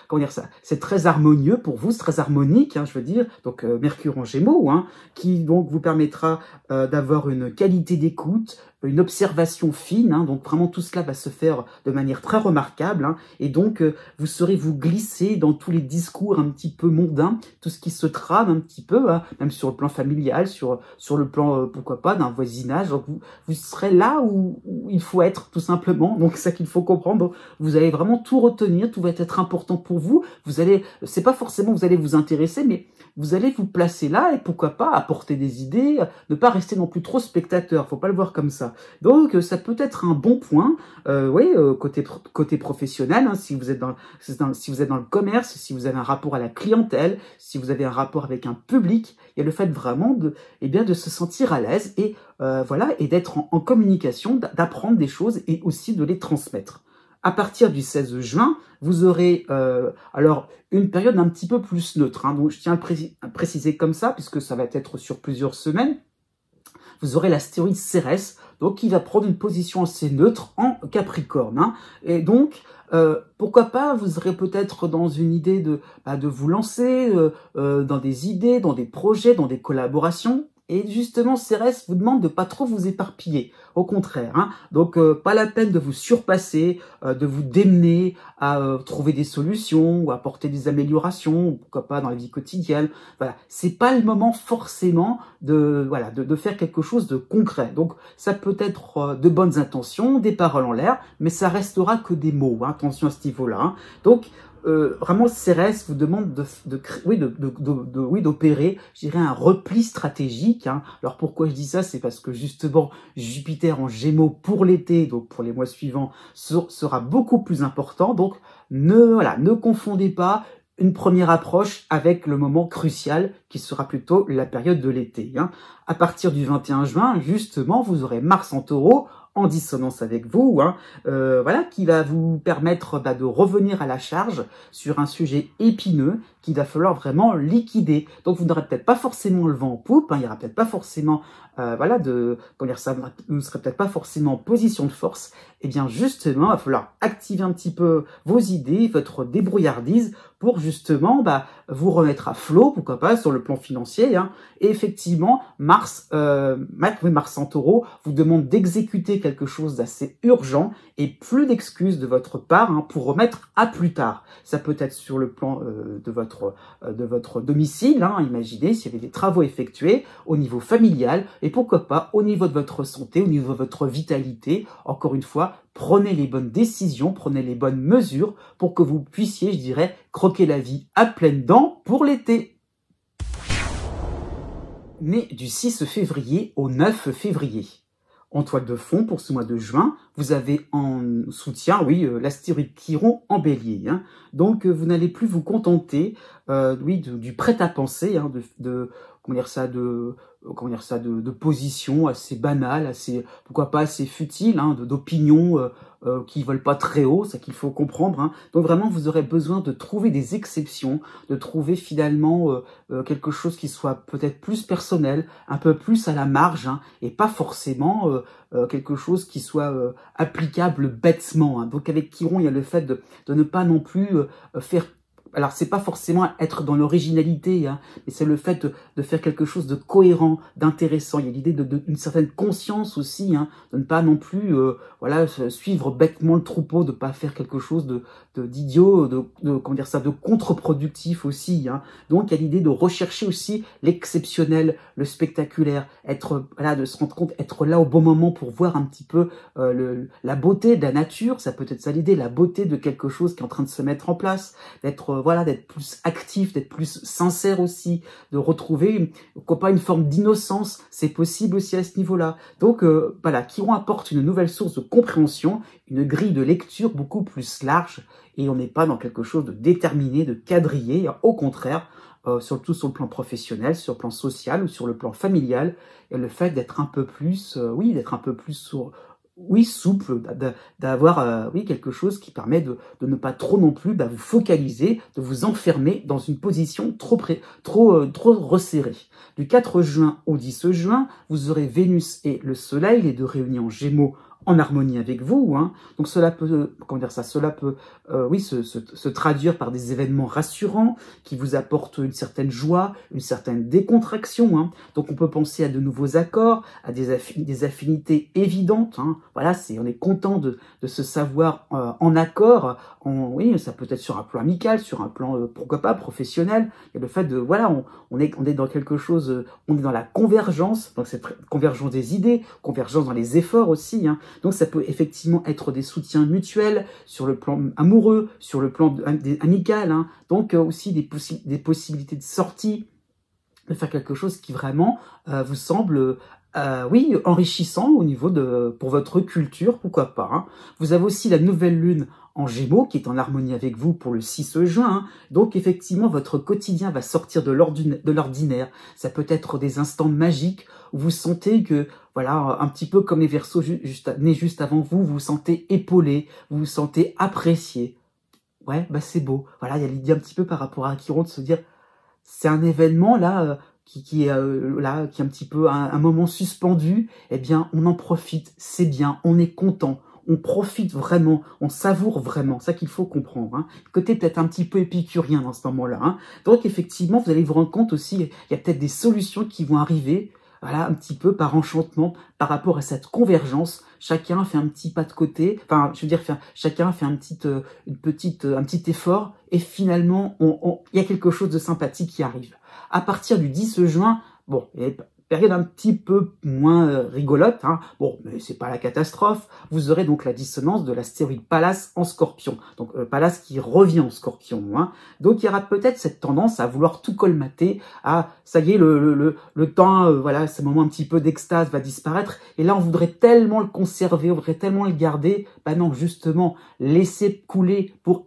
comment dire ça, c'est très harmonieux pour vous, c'est très harmonique, hein, je veux dire. Donc Mercure en Gémeaux, hein, qui donc vous permettra d'avoir une qualité d'écoute, une observation fine, hein, donc vraiment tout cela va se faire de manière très remarquable, hein, et donc vous saurez vous glisser dans tous les discours un petit peu mondains, tout ce qui se trame un petit peu, hein, même sur le plan familial, sur le plan, pourquoi pas, d'un voisinage, donc vous serez là où il faut être, tout simplement, donc c'est ça qu'il faut comprendre, donc, vous allez vraiment tout retenir, tout va être important pour vous, c'est pas forcément vous allez vous intéresser, mais vous allez vous placer là, et pourquoi pas apporter des idées, ne pas rester non plus trop spectateur, faut pas le voir comme ça. Donc ça peut être un bon point, côté professionnel, hein, si vous êtes si vous êtes dans le commerce, si vous avez un rapport à la clientèle, si vous avez un rapport avec un public, il y a le fait vraiment de se sentir à l'aise et et d'être en communication, d'apprendre des choses et aussi de les transmettre. À partir du 16 juin, vous aurez alors une période un petit peu plus neutre, hein, donc je tiens à préciser comme ça puisque ça va être sur plusieurs semaines. Vous aurez l'astéroïde Cérès, donc qui va prendre une position assez neutre en Capricorne. Hein. Et donc, pourquoi pas, vous serez peut-être dans une idée de vous lancer dans des idées, dans des projets, dans des collaborations. Et justement, Cérès vous demande de pas trop vous éparpiller, au contraire. Hein. Donc, pas la peine de vous surpasser, de vous démener à trouver des solutions ou apporter des améliorations, pourquoi pas dans la vie quotidienne. Voilà, c'est pas le moment forcément de faire quelque chose de concret. Donc, ça peut être de bonnes intentions, des paroles en l'air, mais ça restera que des mots. Hein. Attention à ce niveau-là. Hein. Donc, vraiment, Cérès vous demande d'opérer, je dirais, un repli stratégique. Hein. Alors pourquoi je dis ça? C'est parce que justement, Jupiter en Gémeaux pour l'été, donc pour les mois suivants, sera beaucoup plus important. Donc ne confondez pas une première approche avec le moment crucial qui sera plutôt la période de l'été. Hein. À partir du 21 juin, justement, vous aurez Mars en Taureau, en dissonance avec vous, hein, qui va vous permettre de revenir à la charge sur un sujet épineux qu'il va falloir vraiment liquider. Donc vous n'aurez peut-être pas forcément le vent en poupe, hein, il n'y aura peut-être pas forcément, vous ne serez peut-être pas forcément en position de force. Et bien justement, il va falloir activer un petit peu vos idées, votre débrouillardise pour justement vous remettre à flot, pourquoi pas, sur le plan financier. Hein. Et effectivement, Mars en Taureau vous demande d'exécuter quelque chose d'assez urgent et plus d'excuses de votre part, hein, pour remettre à plus tard. Ça peut être sur le plan de votre domicile, hein, imaginez s'il y avait des travaux effectués au niveau familial et pourquoi pas au niveau de votre santé, au niveau de votre vitalité. Encore une fois, prenez les bonnes décisions, prenez les bonnes mesures pour que vous puissiez, je dirais, croquer la vie à pleines dents pour l'été. Né du 6 février au 9 février. En toile de fond, pour ce mois de juin, vous avez en soutien, l'astéroïde Chiron en bélier. Hein. Donc, vous n'allez plus vous contenter du prêt-à-penser, hein, de positions assez banales, pourquoi pas assez futiles, hein, d'opinions qui ne volent pas très haut, c'est qu'il faut comprendre. Hein. Donc vraiment, vous aurez besoin de trouver des exceptions, de trouver finalement quelque chose qui soit peut-être plus personnel, un peu plus à la marge, hein, et pas forcément quelque chose qui soit applicable bêtement. Hein. Donc avec Chiron, il y a le fait de ne pas non plus faire... Alors, c'est pas forcément être dans l'originalité, hein, mais c'est le fait de faire quelque chose de cohérent, d'intéressant. Il y a l'idée d'une certaine conscience aussi, hein, de ne pas non plus suivre bêtement le troupeau, de pas faire quelque chose d'idiot, de contre-productif aussi. Hein. Donc, il y a l'idée de rechercher aussi l'exceptionnel, le spectaculaire, de se rendre compte, être là au bon moment pour voir un petit peu la beauté de la nature. Ça peut être ça l'idée, la beauté de quelque chose qui est en train de se mettre en place, d'être plus actif, d'être plus sincère aussi, de retrouver une forme d'innocence, c'est possible aussi à ce niveau-là. Donc Chiron apporte une nouvelle source de compréhension, une grille de lecture beaucoup plus large, et on n'est pas dans quelque chose de déterminé, de quadrillé, au contraire, surtout sur le plan professionnel, sur le plan social ou sur le plan familial, et le fait d'être un peu plus, oui, souple, d'avoir oui, quelque chose qui permet de ne pas trop non plus vous focaliser, de vous enfermer dans une position trop resserrée. Du 4 juin au 10 juin, vous aurez Vénus et le Soleil, les deux réunis en Gémeaux, en harmonie avec vous, hein. Donc cela peut, comment dire ça, cela peut oui, se traduire par des événements rassurants qui vous apportent une certaine joie, une certaine décontraction, hein. Donc on peut penser à de nouveaux accords, à des affinités évidentes, hein. Voilà, on est content de se savoir en accord, oui, ça peut être sur un plan amical, sur un plan, pourquoi pas, professionnel. Il y a le fait de, voilà, on est dans quelque chose, on est dans la convergence, donc cette convergence des idées, convergence dans les efforts aussi, hein. Donc ça peut effectivement être des soutiens mutuels sur le plan amoureux, sur le plan amical, hein. Donc aussi des possibilités de sortie, de faire quelque chose qui vraiment vous semble oui, enrichissant au niveau pour votre culture, pourquoi pas, hein. Vous avez aussi la nouvelle lune en Gémeaux qui est en harmonie avec vous pour le 6 juin, hein. Donc effectivement votre quotidien va sortir de l'ordinaire. Ça peut être des instants magiques où vous sentez que, voilà, un petit peu comme les Verseaux nés juste avant vous, vous vous sentez épaulé, vous vous sentez apprécié. Ouais, bah c'est beau. Voilà, il y a l'idée un petit peu par rapport à Chiron de se dire, c'est un événement là qui est là, qui est un petit peu un moment suspendu. Eh bien, on en profite, c'est bien, on est content, on profite vraiment, on savoure vraiment. C'est ça qu'il faut comprendre, hein. Côté peut-être un petit peu épicurien dans ce moment-là, hein. Donc effectivement, vous allez vous rendre compte aussi, il y a peut-être des solutions qui vont arriver. Voilà, un petit peu par enchantement, par rapport à cette convergence. Chacun fait un petit pas de côté, enfin, je veux dire, chacun fait un petit effort, et finalement, il y a quelque chose de sympathique qui arrive. À partir du 10 juin, bon, il y a une période un petit peu moins rigolote, hein. Bon, mais c'est pas la catastrophe. Vous aurez donc la dissonance de l'astéroïde Pallas en Scorpion. Donc Pallas qui revient en Scorpion, hein. Donc il y aura peut-être cette tendance à vouloir tout colmater, ça y est, le temps, voilà, ce moment un petit peu d'extase va disparaître. Et là, on voudrait tellement le conserver, on voudrait tellement le garder. Ben non, justement, laisser couler pour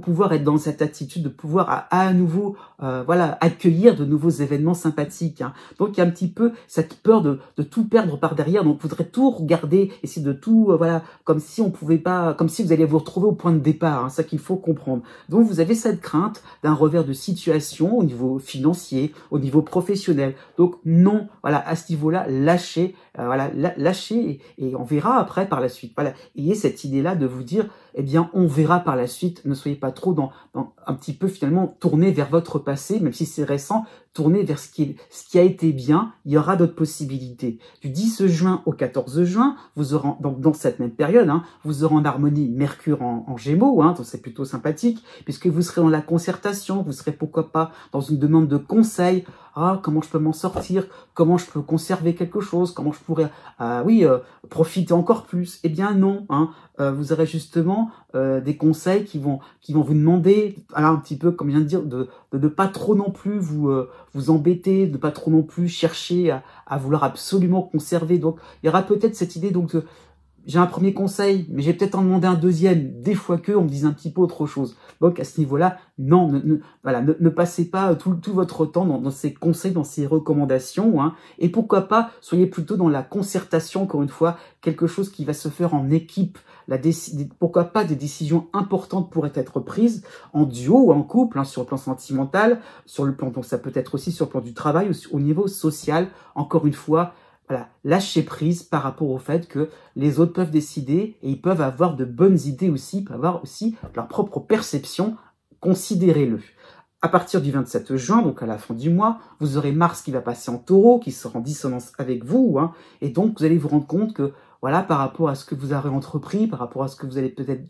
pouvoir être dans cette attitude de pouvoir à nouveau voilà, accueillir de nouveaux événements sympathiques, hein. Donc il y a un petit peu cette peur de tout perdre par derrière, donc vous voudrez tout regarder, essayer de tout, voilà, comme si on pouvait pas, comme si vous alliez vous retrouver au point de départ, hein, ça qu'il faut comprendre. Donc vous avez cette crainte d'un revers de situation au niveau financier, au niveau professionnel. Donc non, voilà, à ce niveau-là, lâchez, voilà, lâchez et on verra après par la suite. Voilà, ayez cette idée-là de vous dire, eh bien, on verra par la suite. Ne soyez pas trop dans un petit peu finalement tourné vers votre passé, même si c'est récent, tourné vers ce qui a été bien. Il y aura d'autres possibilités. Du 10 juin au 14 juin, vous aurez, donc dans cette même période, hein, vous aurez en harmonie Mercure en Gémeaux, hein, donc c'est plutôt sympathique, puisque vous serez dans la concertation, vous serez pourquoi pas dans une demande de conseil. Ah, comment je peux m'en sortir? Comment je peux conserver quelque chose? Comment je pourrais, oui, profiter encore plus? Eh bien non, hein. Vous aurez justement des conseils qui vont vous demander, alors un petit peu comme je viens de dire, de ne pas trop non plus vous embêter, de ne pas trop non plus chercher à vouloir absolument conserver. Donc il y aura peut-être cette idée donc j'ai un premier conseil, mais j'ai peut-être en demander un deuxième, des fois que on me dise un petit peu autre chose. Donc à ce niveau-là, non, voilà, ne passez pas tout votre temps dans ces conseils, dans ces recommandations, hein. Et pourquoi pas, soyez plutôt dans la concertation, encore une fois, quelque chose qui va se faire en équipe. Pourquoi pas des décisions importantes pourraient être prises en duo ou en couple, hein, sur le plan sentimental, sur le plan, donc ça peut être aussi sur le plan du travail, au niveau social, encore une fois. Voilà, lâcher prise par rapport au fait que les autres peuvent décider et ils peuvent avoir de bonnes idées aussi, ils peuvent avoir aussi leur propre perception, considérez-le. À partir du 27 juin, donc à la fin du mois, vous aurez Mars qui va passer en Taureau, qui sera en dissonance avec vous, hein, et donc vous allez vous rendre compte que, voilà, par rapport à ce que vous avez entrepris, par rapport à ce que vous allez peut-être,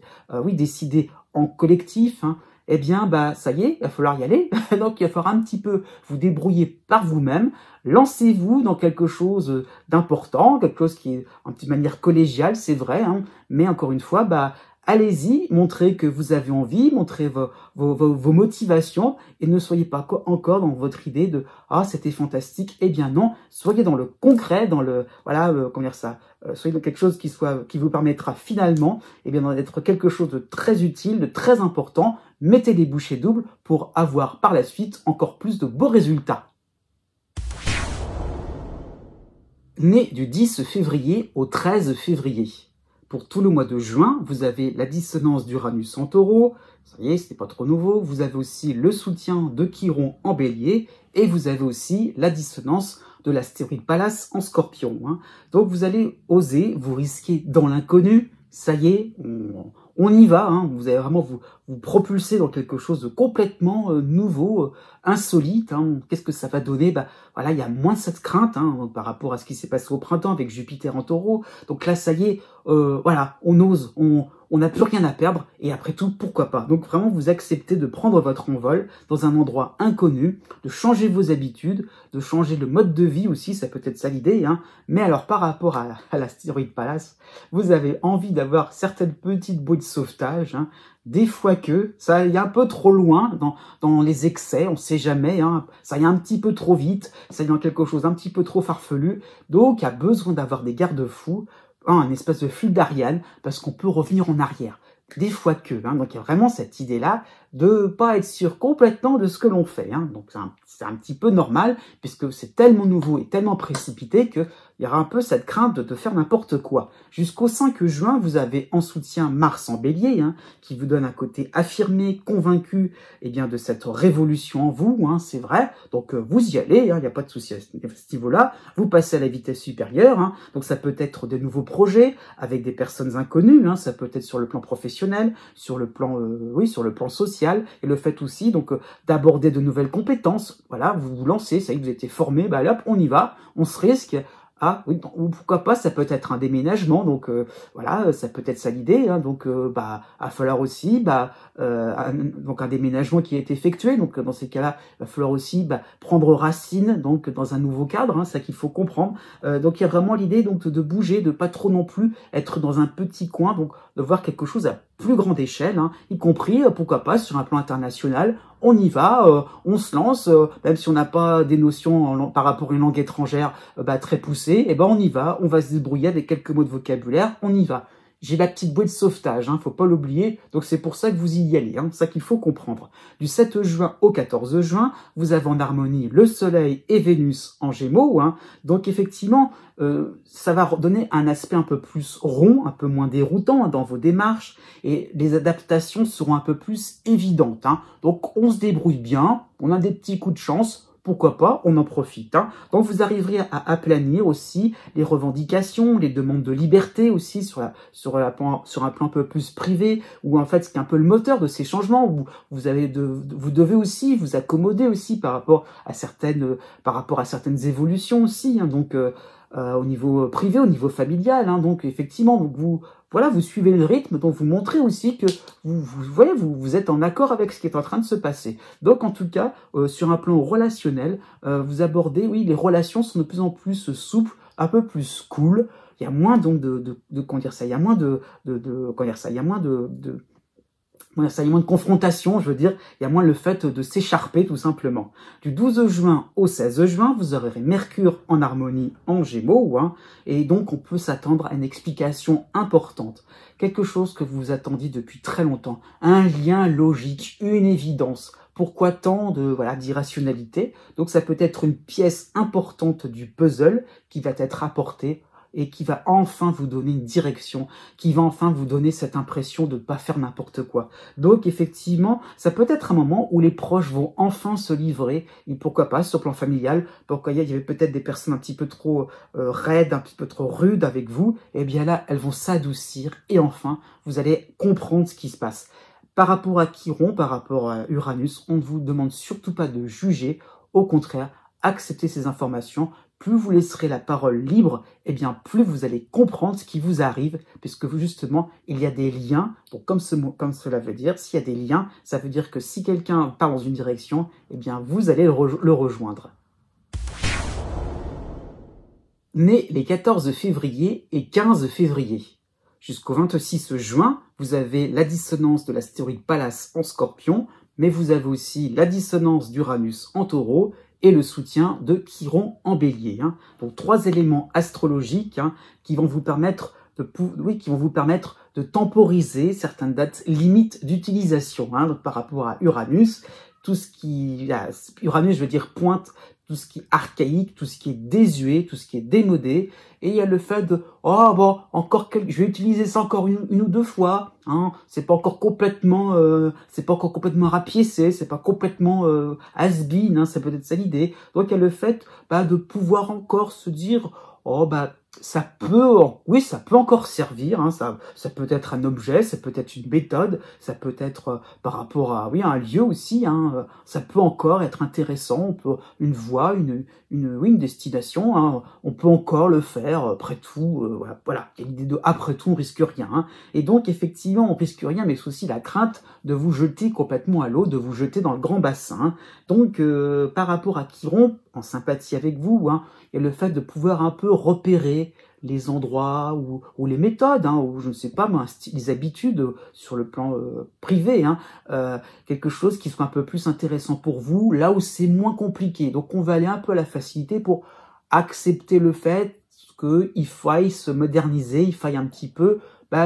oui, décider en collectif, hein, eh bien, bah, ça y est, il va falloir y aller. Donc, il va falloir un petit peu vous débrouiller par vous-même. Lancez-vous dans quelque chose d'important, quelque chose qui est en petite manière collégiale, c'est vrai, hein, mais encore une fois, bah, allez-y, montrez que vous avez envie, montrez vos motivations et ne soyez pas encore dans votre idée de « Ah, c'était fantastique ». Eh bien non, soyez dans le concret, dans le… Voilà, comment dire ça, soyez dans quelque chose qui vous permettra finalement d'être quelque chose de très utile, de très important. Mettez des bouchées doubles pour avoir par la suite encore plus de beaux résultats. Né du 10 février au 13 février. Pour tout le mois de juin, vous avez la dissonance d'Uranus en Taureau, ça y est, c'était pas trop nouveau. Vous avez aussi le soutien de Chiron en Bélier, et vous avez aussi la dissonance de l'astéroïde Pallas en Scorpion. Donc vous allez oser, vous risquer dans l'inconnu, ça y est, on y va, vous allez vraiment vous propulser dans quelque chose de complètement nouveau, insolite. Qu'est-ce que ça va donner? Voilà, il y a moins de cette crainte par rapport à ce qui s'est passé au printemps avec Jupiter en Taureau. Donc là, ça y est, voilà, on ose, on n'a plus rien à perdre, et après tout, pourquoi pas? Donc vraiment, vous acceptez de prendre votre envol dans un endroit inconnu, de changer vos habitudes, de changer le mode de vie aussi, ça peut être ça l'idée. Mais alors, par rapport à l'astéroïde Pallas, vous avez envie d'avoir certaines petites bouées de sauvetage, des fois que ça y est un peu trop loin dans les excès, on sait jamais, ça y est un petit peu trop vite, ça y est dans quelque chose un petit peu trop farfelu, donc il y a besoin d'avoir des garde-fous, un espèce de fil d'Ariane, parce qu'on peut revenir en arrière. Des fois que, donc il y a vraiment cette idée-là de pas être sûr complètement de ce que l'on fait. Donc c'est un petit peu normal, puisque c'est tellement nouveau et tellement précipité qu'il y aura un peu cette crainte de faire n'importe quoi. Jusqu'au 5 juin, vous avez en soutien Mars en Bélier, qui vous donne un côté affirmé, convaincu de cette révolution en vous, c'est vrai. Donc vous y allez, il n'y a pas de souci à ce niveau-là. Vous passez à la vitesse supérieure, donc ça peut être de nouveaux projets avec des personnes inconnues, ça peut être sur le plan professionnel, sur le plan, sur le plan social, et le fait aussi donc d'aborder de nouvelles compétences. Voilà, vous vous lancez, ça y est, vous êtes formé, hop, on y va, on se risque. Oui, ou pourquoi pas, ça peut être un déménagement, donc voilà, ça peut être ça l'idée, donc va falloir aussi, donc un déménagement qui est effectué, donc dans ces cas-là, il va falloir aussi prendre racine, donc dans un nouveau cadre, ça qu'il faut comprendre. Donc il y a vraiment l'idée donc de bouger, de pas trop non plus être dans un petit coin, donc de voir quelque chose à plus grande échelle, y compris, pourquoi pas, sur un plan international. On y va, on se lance, même si on n'a pas des notions par rapport à une langue étrangère très poussées, on y va, on va se débrouiller avec quelques mots de vocabulaire, on y va. J'ai la petite bouée de sauvetage, faut pas l'oublier, donc c'est pour ça que vous y allez, c'est ça qu'il faut comprendre. Du 7 juin au 14 juin, vous avez en harmonie le Soleil et Vénus en Gémeaux, donc effectivement, ça va donner un aspect un peu plus rond, un peu moins déroutant dans vos démarches, et les adaptations seront un peu plus évidentes. Donc on se débrouille bien, on a des petits coups de chance, pourquoi pas, on en profite. Donc vous arriverez à aplanir aussi les revendications, les demandes de liberté aussi sur un plan un peu plus privé, où en fait c'est un peu le moteur de ces changements, où vous devez aussi vous accommoder aussi par rapport à certaines évolutions aussi, donc au niveau privé, au niveau familial, donc effectivement, donc vous suivez le rythme, donc vous montrez aussi que vous êtes en accord avec ce qui est en train de se passer. Donc en tout cas, sur un plan relationnel, vous abordez, les relations sont de plus en plus souples, un peu plus cool. Il y a moins donc il y a moins de confrontation, je veux dire, il y a moins le fait de s'écharper tout simplement. Du 12 juin au 16 juin, vous aurez Mercure en harmonie en Gémeaux, et donc on peut s'attendre à une explication importante. Quelque chose que vous attendiez depuis très longtemps, un lien logique, une évidence. Pourquoi tant d'irrationalité? Donc ça peut être une pièce importante du puzzle qui va être apportée et qui va enfin vous donner une direction, qui va enfin vous donner cette impression de ne pas faire n'importe quoi. Donc effectivement, ça peut être un moment où les proches vont enfin se livrer, et pourquoi pas sur le plan familial, pourquoi il y avait peut-être des personnes un petit peu trop raides, un petit peu trop rudes avec vous, et bien là, elles vont s'adoucir, et enfin, vous allez comprendre ce qui se passe. Par rapport à Chiron, par rapport à Uranus, on ne vous demande surtout pas de juger, au contraire, acceptez ces informations. Plus vous laisserez la parole libre, plus vous allez comprendre ce qui vous arrive, puisque justement, il y a des liens. Donc, comme cela veut dire, s'il y a des liens, ça veut dire que si quelqu'un part dans une direction, vous allez le rejoindre. Né les 14 février et 15 février. Jusqu'au 26 juin, vous avez la dissonance de l'astéroïde Pallas en Scorpion, mais vous avez aussi la dissonance d'Uranus en Taureau, et le soutien de Chiron en Bélier. Donc 3 éléments astrologiques qui vont vous permettre de temporiser certaines dates limites d'utilisation. Donc par rapport à Uranus, tout ce qui Uranus, je veux dire, pointe tout ce qui est archaïque, tout ce qui est désuet, tout ce qui est démodé. Et il y a le fait de oh bon, je vais utiliser ça encore une ou deux fois. Hein, c'est pas encore complètement rapiécé, c'est pas complètement has-been. Hein, c'est peut-être ça l'idée. Donc il y a le fait de pouvoir encore se dire oh ça peut encore servir, hein, ça peut être un objet, ça peut être une méthode, ça peut être par rapport à un lieu aussi, hein, ça peut encore être intéressant, une voie, une destination, hein, on peut encore le faire après tout, voilà, il y a l'idée de après tout on risque rien, hein, et donc effectivement on risque rien, mais c'est aussi la crainte de vous jeter complètement à l'eau, de vous jeter dans le grand bassin, hein. Donc par rapport à Chiron, en sympathie avec vous, hein, il y a le fait de pouvoir un peu repérer les endroits ou les méthodes, hein, ou je ne sais pas, les habitudes sur le plan privé, hein, quelque chose qui soit un peu plus intéressant pour vous, là où c'est moins compliqué. Donc on va aller un peu à la facilité pour accepter le fait qu'il faille se moderniser, il faille un petit peu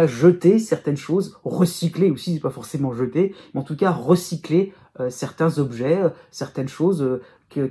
jeter certaines choses, recycler aussi, c'est pas forcément jeter, mais en tout cas recycler certains objets, certaines choses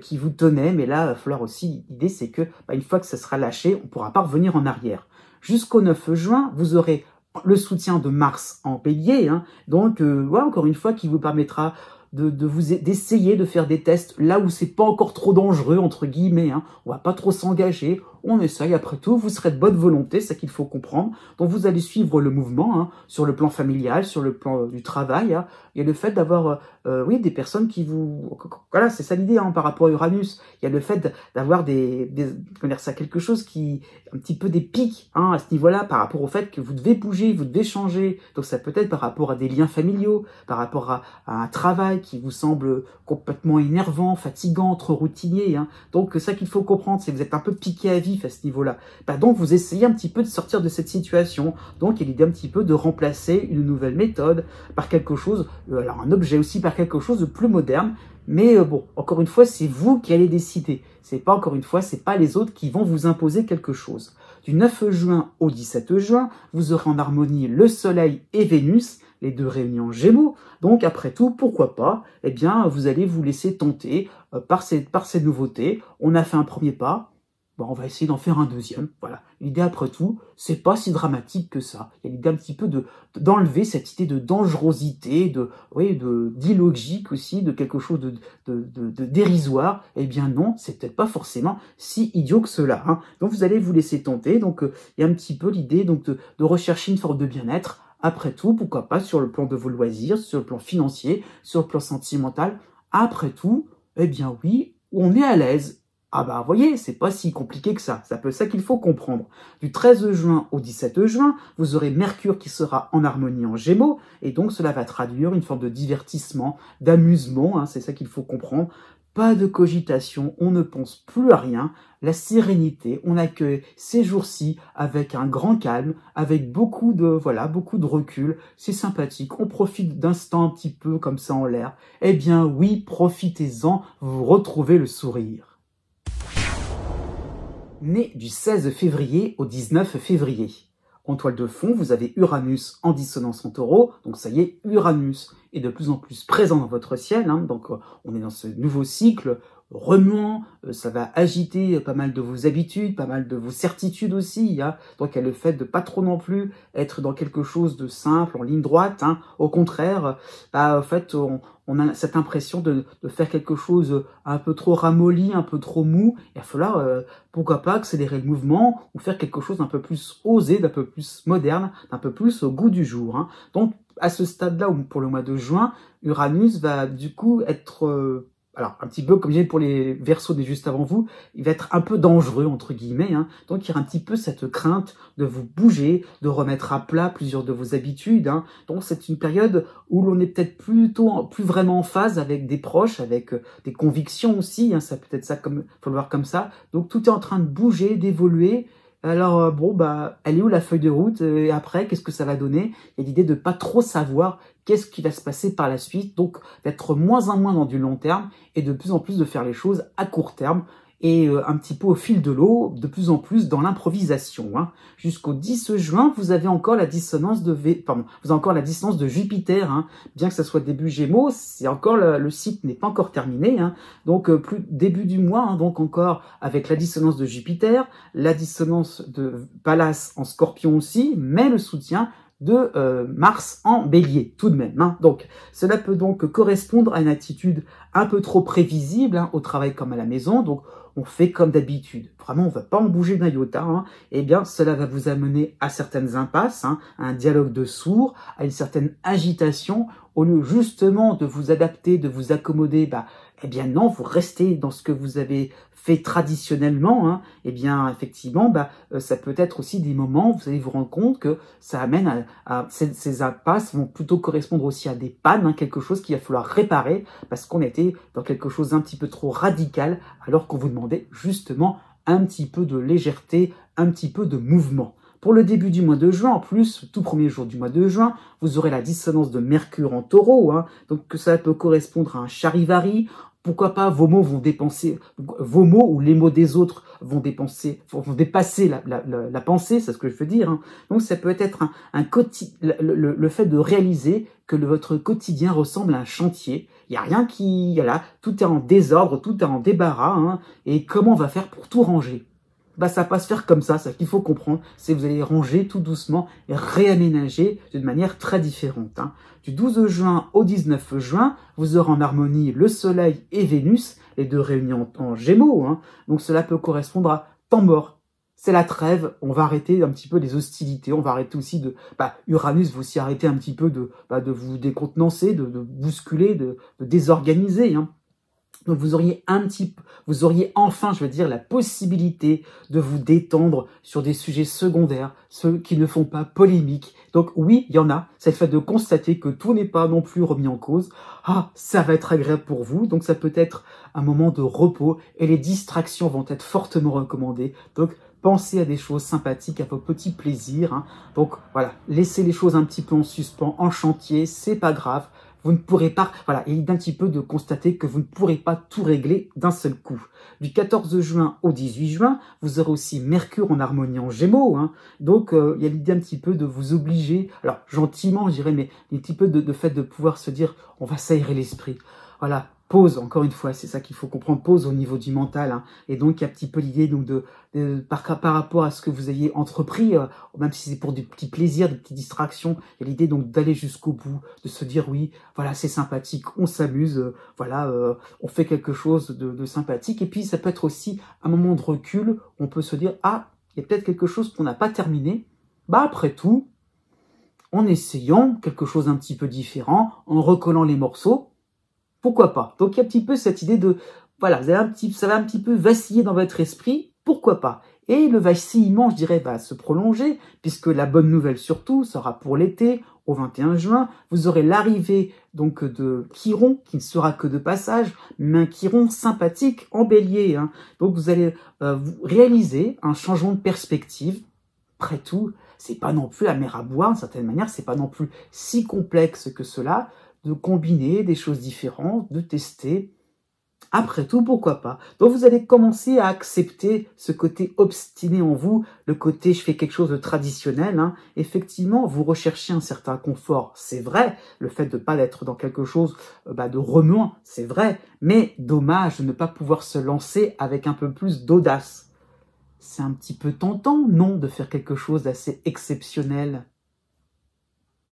qui vous tenaient, mais là, il va falloir aussi, l'idée c'est que une fois que ça sera lâché, on ne pourra pas revenir en arrière. Jusqu'au 9 juin, vous aurez le soutien de Mars en Bélier, hein, donc encore une fois, qui vous permettra d'essayer de faire des tests là où c'est pas encore trop dangereux, entre guillemets, hein. On va pas trop s'engager, on essaye, après tout, vous serez de bonne volonté, c'est ça qu'il faut comprendre. Donc vous allez suivre le mouvement, hein, sur le plan familial, sur le plan du travail, hein, et le fait d'avoir des personnes qui vous... Voilà, c'est ça l'idée, hein, par rapport à Uranus. Il y a le fait d'avoir quelque chose qui... un petit peu des pics, hein, à ce niveau-là, par rapport au fait que vous devez bouger, vous devez changer. Donc ça peut être par rapport à des liens familiaux, par rapport à un travail qui vous semble complètement énervant, fatigant, trop routinier, hein. Donc ça qu'il faut comprendre, c'est que vous êtes un peu piqué à vif à ce niveau-là. Donc vous essayez un petit peu de sortir de cette situation. Donc il y a l'idée un petit peu de remplacer une nouvelle méthode par quelque chose, alors un objet aussi par quelque chose de plus moderne. Mais encore une fois, c'est vous qui allez décider. C'est pas les autres qui vont vous imposer quelque chose. Du 9 juin au 17 juin, vous aurez en harmonie le Soleil et Vénus, les deux réunis en Gémeaux. Donc après tout, pourquoi pas, vous allez vous laisser tenter par ces nouveautés. On a fait un premier pas, on va essayer d'en faire un deuxième. Voilà. L'idée après tout, c'est pas si dramatique que ça. Il y a l'idée un petit peu d'enlever cette idée de dangerosité, d'illogique aussi, de quelque chose de dérisoire. Eh bien non, c'est peut-être pas forcément si idiot que cela, hein. Donc vous allez vous laisser tenter. Donc il y a un petit peu l'idée de rechercher une forme de bien-être. Après tout, pourquoi pas sur le plan de vos loisirs, sur le plan financier, sur le plan sentimental. Après tout, oui, on est à l'aise. Vous voyez, c'est pas si compliqué que ça. C'est un peu ça qu'il faut comprendre. Du 13 juin au 17 juin, vous aurez Mercure qui sera en harmonie en Gémeaux, et donc cela va traduire une forme de divertissement, d'amusement, hein, c'est ça qu'il faut comprendre. Pas de cogitation, on ne pense plus à rien, la sérénité, on accueille ces jours-ci avec un grand calme, avec beaucoup de recul, c'est sympathique, on profite d'instants un petit peu comme ça en l'air. Eh bien oui, profitez-en, vous retrouvez le sourire. Né du 16 février au 19 février. En toile de fond, vous avez Uranus en dissonance en Taureau, donc ça y est, Uranus est de plus en plus présent dans votre ciel, hein, donc on est dans ce nouveau cycle remuant, ça va agiter pas mal de vos habitudes, pas mal de vos certitudes aussi, hein. Donc il y a le fait de pas trop non plus être dans quelque chose de simple, en ligne droite, hein. Au contraire, en fait, on a cette impression de faire quelque chose un peu trop ramolli, un peu trop mou. Il va falloir, pourquoi pas, accélérer le mouvement ou faire quelque chose d'un peu plus osé, d'un peu plus moderne, d'un peu plus au goût du jour, hein. Donc, à ce stade-là, pour le mois de juin, Uranus va du coup être... alors, un petit peu comme je disais pour les Verseaux des juste avant vous, il va être un peu dangereux, entre guillemets, hein. Donc, il y aura un petit peu cette crainte de vous bouger, de remettre à plat plusieurs de vos habitudes, hein. Donc, c'est une période où l'on est peut-être plus vraiment en phase avec des proches, avec des convictions aussi, hein. Ça peut être ça, faut le voir comme ça. Donc, tout est en train de bouger, d'évoluer. Alors, elle est où la feuille de route? Et après, qu'est-ce que ça va donner? Il y a l'idée de pas trop savoir qu'est-ce qui va se passer par la suite, donc d'être moins en moins dans du long terme et de plus en plus de faire les choses à court terme. et un petit peu au fil de l'eau, de plus en plus dans l'improvisation. Hein. Jusqu'au 10 juin, vous avez encore la dissonance de vous avez encore la dissonance de Jupiter. Hein. Bien que ça soit début Gémeaux, c'est encore le cycle n'est pas encore terminé. Hein. Donc plus début du mois, hein, donc encore avec la dissonance de Jupiter, la dissonance de Pallas en Scorpion aussi, mais le soutien de Mars en Bélier, tout de même. Hein. Donc, cela peut donc correspondre à une attitude un peu trop prévisible, hein, au travail comme à la maison. Donc, on fait comme d'habitude. Vraiment, on ne va pas en bouger d'un iota. Hein. Eh bien, cela va vous amener à certaines impasses, hein, à un dialogue de sourds, à une certaine agitation. Au lieu justement de vous adapter, de vous accommoder, eh bien non, vous restez dans ce que vous avez fait traditionnellement. Hein. Eh bien, effectivement, ça peut être aussi des moments où vous allez vous rendre compte que ça amène à ces impasses vont plutôt correspondre aussi à des pannes, hein, quelque chose qu'il va falloir réparer parce qu'on était dans quelque chose d'un petit peu trop radical alors qu'on vous demandait justement un petit peu de légèreté, un petit peu de mouvement. Pour le début du mois de juin, en plus, tout premier jour du mois de juin, vous aurez la dissonance de Mercure en Taureau, hein, donc ça peut correspondre à un charivari. Pourquoi pas vos mots vos mots ou les mots des autres vont dépasser la pensée, c'est ce que je veux dire. Hein. Donc ça peut être le fait de réaliser que votre quotidien ressemble à un chantier. Il n'y a rien tout est en désordre, tout est en débarras, hein, et comment on va faire pour tout ranger? Ça va pas se faire comme ça. Ce qu'il faut comprendre, c'est que vous allez ranger tout doucement et réaménager d'une manière très différente. Hein. Du 12 juin au 19 juin, vous aurez en harmonie le Soleil et Vénus, les deux réunis en Gémeaux. Hein. Donc cela peut correspondre à temps mort. C'est la trêve, on va arrêter un petit peu les hostilités, on va arrêter aussi Uranus va aussi arrêter un petit peu de vous décontenancer, de bousculer, de désorganiser. Hein. Donc vous auriez enfin, je veux dire, la possibilité de vous détendre sur des sujets secondaires, ceux qui ne font pas polémique. Donc oui, il y en a. C'est le fait de constater que tout n'est pas non plus remis en cause. Ah, ça va être agréable pour vous. Donc ça peut être un moment de repos et les distractions vont être fortement recommandées. Donc pensez à des choses sympathiques, à vos petits plaisirs. Hein. Donc voilà, laissez les choses un petit peu en suspens, en chantier, c'est pas grave. Vous ne pourrez pas, il est un petit peu de constater que vous ne pourrez pas tout régler d'un seul coup. Du 14 juin au 18 juin, vous aurez aussi Mercure en harmonie en Gémeaux. Hein. Donc, il y a l'idée un petit peu de vous obliger, alors gentiment, je dirais, mais un petit peu de fait de pouvoir se dire, on va s'aérer l'esprit. Voilà, pause, encore une fois, c'est ça qu'il faut comprendre, pause au niveau du mental. Hein. Et donc, il y a un petit peu l'idée donc par rapport à ce que vous ayez entrepris, même si c'est pour des petits plaisirs, des petites distractions, il y a l'idée donc d'aller jusqu'au bout, de se dire oui, voilà, c'est sympathique, on s'amuse, on fait quelque chose de sympathique. Et puis, ça peut être aussi un moment de recul, on peut se dire, ah, il y a peut-être quelque chose qu'on n'a pas terminé. Après tout, en essayant quelque chose un petit peu différent, en recollant les morceaux, pourquoi pas? Donc il y a un petit peu cette idée de, ça va un petit peu vaciller dans votre esprit, pourquoi pas? Et le vacillement, je dirais, va se prolonger, puisque la bonne nouvelle surtout sera pour l'été, au 21 juin, vous aurez l'arrivée donc de Chiron, qui ne sera que de passage, mais un Chiron sympathique en bélier. Hein. Donc vous allez réaliser un changement de perspective. Après tout, c'est pas non plus la mer à boire, d'une certaine manière, c'est pas non plus si complexe que cela, de combiner des choses différentes, de tester. Après tout, pourquoi pas? Donc vous allez commencer à accepter ce côté obstiné en vous, le côté je fais quelque chose de traditionnel. Hein. Effectivement, vous recherchez un certain confort, c'est vrai. Le fait de ne pas être dans quelque chose de remuant, c'est vrai. Mais dommage de ne pas pouvoir se lancer avec un peu plus d'audace. C'est un petit peu tentant, non, de faire quelque chose d'assez exceptionnel.